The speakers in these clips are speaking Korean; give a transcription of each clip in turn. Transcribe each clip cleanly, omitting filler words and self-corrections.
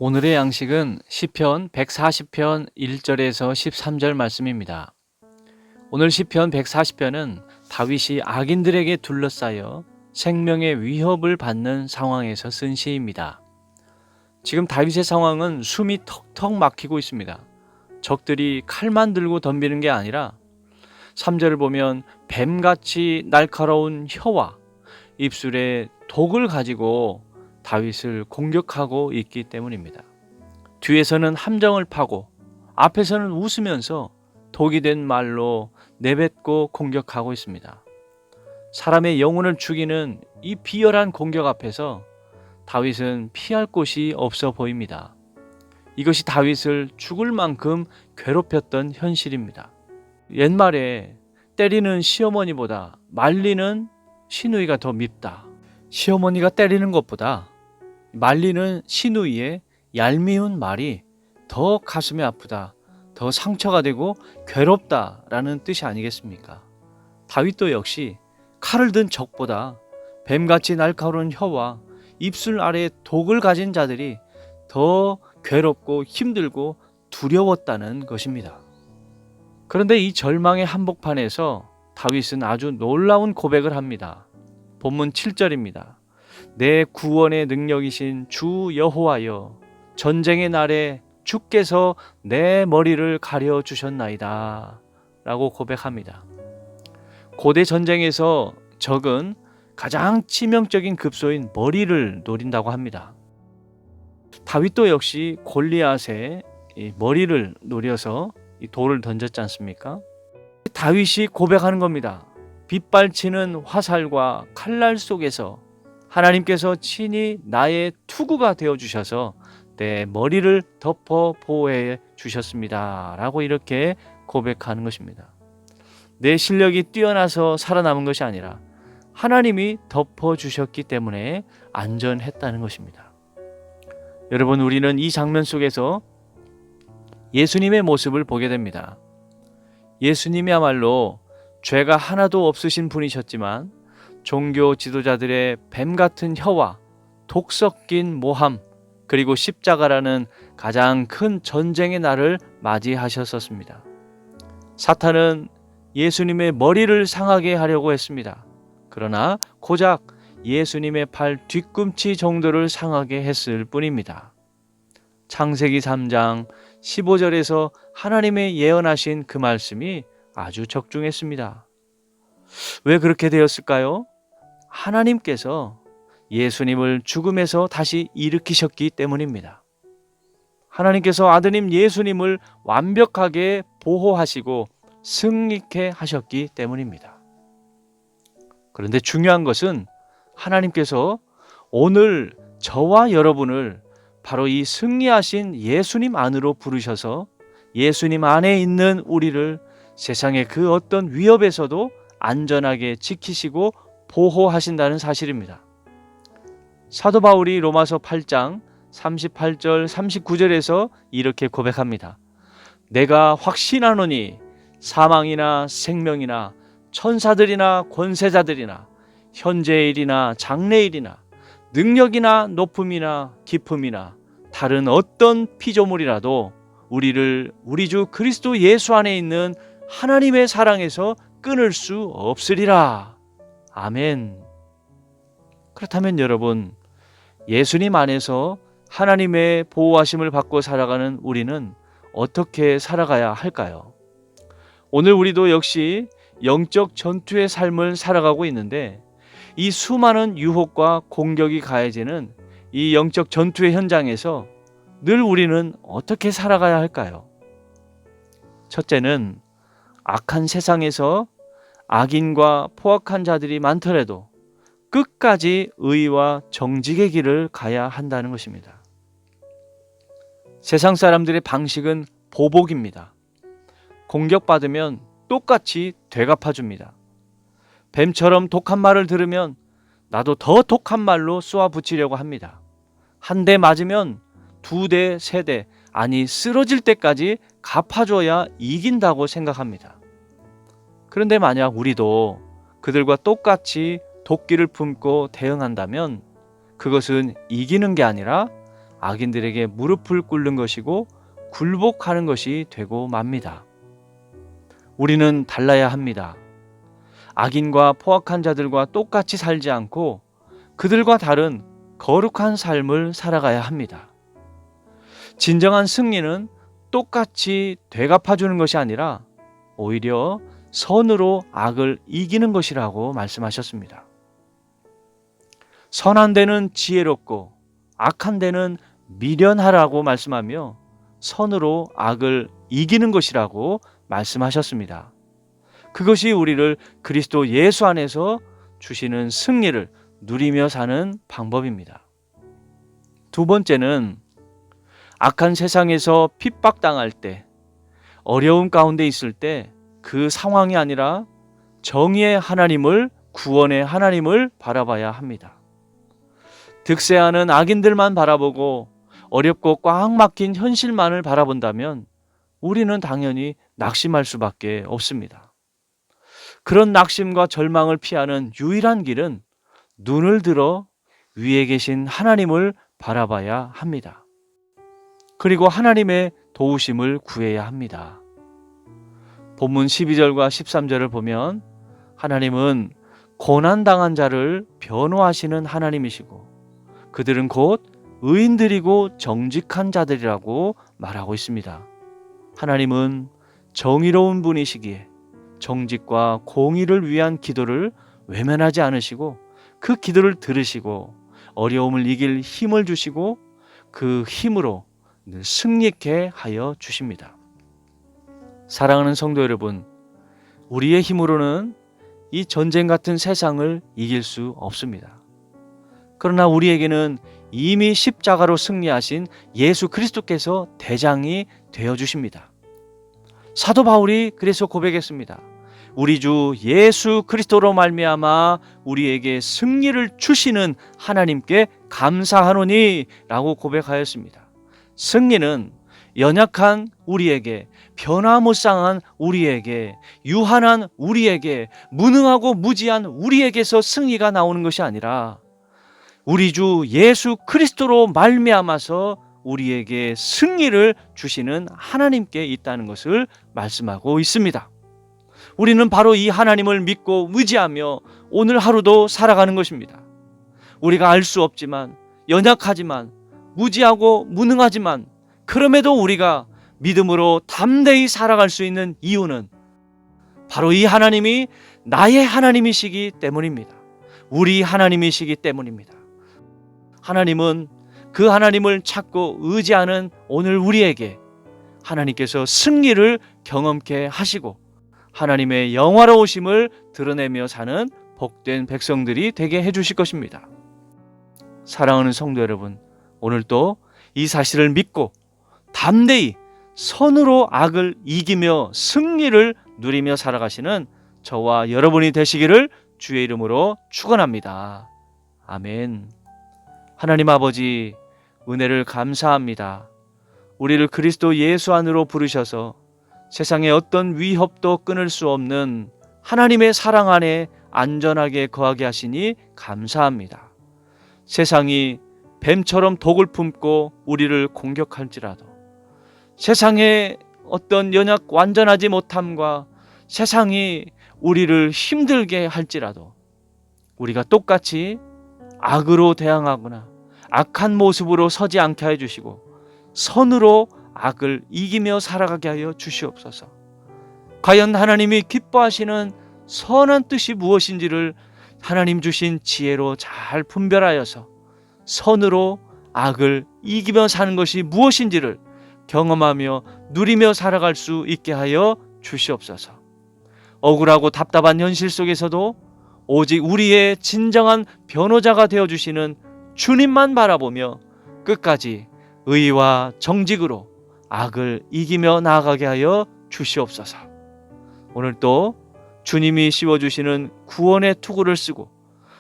오늘의 양식은 시편 140편 1절에서 13절 말씀입니다. 오늘 시편 140편은 다윗이 악인들에게 둘러싸여 생명의 위협을 받는 상황에서 쓴 시입니다. 지금 다윗의 상황은 숨이 턱턱 막히고 있습니다. 적들이 칼만 들고 덤비는 게 아니라 3절을 보면 뱀같이 날카로운 혀와 입술에 독을 가지고 다윗을 공격하고 있기 때문입니다. 뒤에서는 함정을 파고 앞에서는 웃으면서 독이 된 말로 내뱉고 공격하고 있습니다. 사람의 영혼을 죽이는 이 비열한 공격 앞에서 다윗은 피할 곳이 없어 보입니다. 이것이 다윗을 죽을 만큼 괴롭혔던 현실입니다. 옛말에 때리는 시어머니보다 말리는 시누이가 더 밉다. 시어머니가 때리는 것보다 말리는 시누이의 얄미운 말이 더 가슴이 아프다, 더 상처가 되고 괴롭다라는 뜻이 아니겠습니까? 다윗도 역시 칼을 든 적보다 뱀같이 날카로운 혀와 입술 아래에 독을 가진 자들이 더 괴롭고 힘들고 두려웠다는 것입니다. 그런데 이 절망의 한복판에서 다윗은 아주 놀라운 고백을 합니다. 본문 7절입니다. 내 구원의 능력이신 주 여호와여, 전쟁의 날에 주께서 내 머리를 가려 주셨나이다 라고 고백합니다. 고대 전쟁에서 적은 가장 치명적인 급소인 머리를 노린다고 합니다. 다윗도 역시 골리앗의 머리를 노려서 이 돌을 던졌지 않습니까? 다윗이 고백하는 겁니다. 빗발치는 화살과 칼날 속에서 하나님께서 친히 나의 투구가 되어주셔서 내 머리를 덮어 보호해 주셨습니다 라고 이렇게 고백하는 것입니다. 내 실력이 뛰어나서 살아남은 것이 아니라 하나님이 덮어주셨기 때문에 안전했다는 것입니다. 여러분, 우리는 이 장면 속에서 예수님의 모습을 보게 됩니다. 예수님이야말로 죄가 하나도 없으신 분이셨지만 종교 지도자들의 뱀 같은 혀와 독 섞인 모함, 그리고 십자가라는 가장 큰 전쟁의 날을 맞이하셨었습니다. 사탄은 예수님의 머리를 상하게 하려고 했습니다. 그러나 고작 예수님의 팔 뒤꿈치 정도를 상하게 했을 뿐입니다. 창세기 3장 15절에서 하나님의 예언하신 그 말씀이 아주 적중했습니다. 왜 그렇게 되었을까요? 하나님께서 예수님을 죽음에서 다시 일으키셨기 때문입니다. 하나님께서 아드님 예수님을 완벽하게 보호하시고 승리케 하셨기 때문입니다. 그런데 중요한 것은 하나님께서 오늘 저와 여러분을 바로 이 승리하신 예수님 안으로 부르셔서 예수님 안에 있는 우리를 세상의 그 어떤 위협에서도 안전하게 지키시고 보호하신다는 사실입니다. 사도 바울이 로마서 8장 38절 39절에서 이렇게 고백합니다. 내가 확신하노니 사망이나 생명이나 천사들이나 권세자들이나 현재의 일이나 장래의 일이나 능력이나 높음이나 깊음이나 다른 어떤 피조물이라도 우리를 우리 주 그리스도 예수 안에 있는 하나님의 사랑에서 끊을 수 없으리라. 아멘. 그렇다면 여러분, 예수님 안에서 하나님의 보호하심을 받고 살아가는 우리는 어떻게 살아가야 할까요? 오늘 우리도 역시 영적 전투의 삶을 살아가고 있는데 이 수많은 유혹과 공격이 가해지는 이 영적 전투의 현장에서 늘 우리는 어떻게 살아가야 할까요? 첫째는 악한 세상에서 악인과 포악한 자들이 많더라도 끝까지 의와 정직의 길을 가야 한다는 것입니다. 세상 사람들의 방식은 보복입니다. 공격받으면 똑같이 되갚아줍니다. 뱀처럼 독한 말을 들으면 나도 더 독한 말로 쏘아붙이려고 합니다. 한 대 맞으면 2대, 3대, 아니 쓰러질 때까지 갚아줘야 이긴다고 생각합니다. 그런데 만약 우리도 그들과 똑같이 도끼를 품고 대응한다면 그것은 이기는 게 아니라 악인들에게 무릎을 꿇는 것이고 굴복하는 것이 되고 맙니다. 우리는 달라야 합니다. 악인과 포악한 자들과 똑같이 살지 않고 그들과 다른 거룩한 삶을 살아가야 합니다. 진정한 승리는 똑같이 되갚아주는 것이 아니라 오히려 선으로 악을 이기는 것이라고 말씀하셨습니다. 선한 데는 지혜롭고 악한 데는 미련하라고 말씀하며 선으로 악을 이기는 것이라고 말씀하셨습니다. 그것이 우리를 그리스도 예수 안에서 주시는 승리를 누리며 사는 방법입니다. 두 번째는 악한 세상에서 핍박당할 때, 어려움 가운데 있을 때 그 상황이 아니라 정의의 하나님을, 구원의 하나님을 바라봐야 합니다. 득세하는 악인들만 바라보고 어렵고 꽉 막힌 현실만을 바라본다면 우리는 당연히 낙심할 수밖에 없습니다. 그런 낙심과 절망을 피하는 유일한 길은 눈을 들어 위에 계신 하나님을 바라봐야 합니다. 그리고 하나님의 도우심을 구해야 합니다. 본문 12절과 13절을 보면 하나님은 고난당한 자를 변호하시는 하나님이시고 그들은 곧 의인들이고 정직한 자들이라고 말하고 있습니다. 하나님은 정의로운 분이시기에 정직과 공의를 위한 기도를 외면하지 않으시고 그 기도를 들으시고 어려움을 이길 힘을 주시고 그 힘으로 늘 승리케 하여 주십니다. 사랑하는 성도 여러분, 우리의 힘으로는 이 전쟁 같은 세상을 이길 수 없습니다. 그러나 우리에게는 이미 십자가로 승리하신 예수 그리스도께서 대장이 되어 주십니다. 사도 바울이 그래서 고백했습니다. 우리 주 예수 그리스도로 말미암아 우리에게 승리를 주시는 하나님께 감사하노니 라고 고백하였습니다. 승리는 연약한 우리에게, 변화무쌍한 우리에게, 유한한 우리에게, 무능하고 무지한 우리에게서 승리가 나오는 것이 아니라 우리 주 예수 그리스도로 말미암아서 우리에게 승리를 주시는 하나님께 있다는 것을 말씀하고 있습니다. 우리는 바로 이 하나님을 믿고 의지하며 오늘 하루도 살아가는 것입니다. 우리가 알 수 없지만, 연약하지만, 무지하고 무능하지만 그럼에도 우리가 믿음으로 담대히 살아갈 수 있는 이유는 바로 이 하나님이 나의 하나님이시기 때문입니다. 우리 하나님이시기 때문입니다. 하나님은 그 하나님을 찾고 의지하는 오늘 우리에게 하나님께서 승리를 경험케 하시고 하나님의 영화로우심을 드러내며 사는 복된 백성들이 되게 해주실 것입니다. 사랑하는 성도 여러분, 오늘도 이 사실을 믿고 담대히 선으로 악을 이기며 승리를 누리며 살아가시는 저와 여러분이 되시기를 주의 이름으로 축원합니다. 아멘. 하나님 아버지, 은혜를 감사합니다. 우리를 그리스도 예수 안으로 부르셔서 세상의 어떤 위협도 끊을 수 없는 하나님의 사랑 안에 안전하게 거하게 하시니 감사합니다. 세상이 뱀처럼 독을 품고 우리를 공격할지라도, 세상의 어떤 연약 완전하지 못함과 세상이 우리를 힘들게 할지라도 우리가 똑같이 악으로 대항하거나 악한 모습으로 서지 않게 해주시고 선으로 악을 이기며 살아가게 하여 주시옵소서. 과연 하나님이 기뻐하시는 선한 뜻이 무엇인지를 하나님 주신 지혜로 잘 분별하여서 선으로 악을 이기며 사는 것이 무엇인지를 경험하며 누리며 살아갈 수 있게 하여 주시옵소서. 억울하고 답답한 현실 속에서도 오직 우리의 진정한 변호자가 되어주시는 주님만 바라보며 끝까지 의와 정직으로 악을 이기며 나아가게 하여 주시옵소서. 오늘 또 주님이 씌워주시는 구원의 투구를 쓰고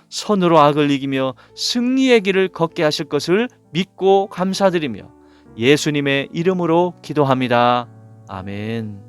선으로 악을 이기며 승리의 길을 걷게 하실 것을 믿고 감사드리며 예수님의 이름으로 기도합니다. 아멘.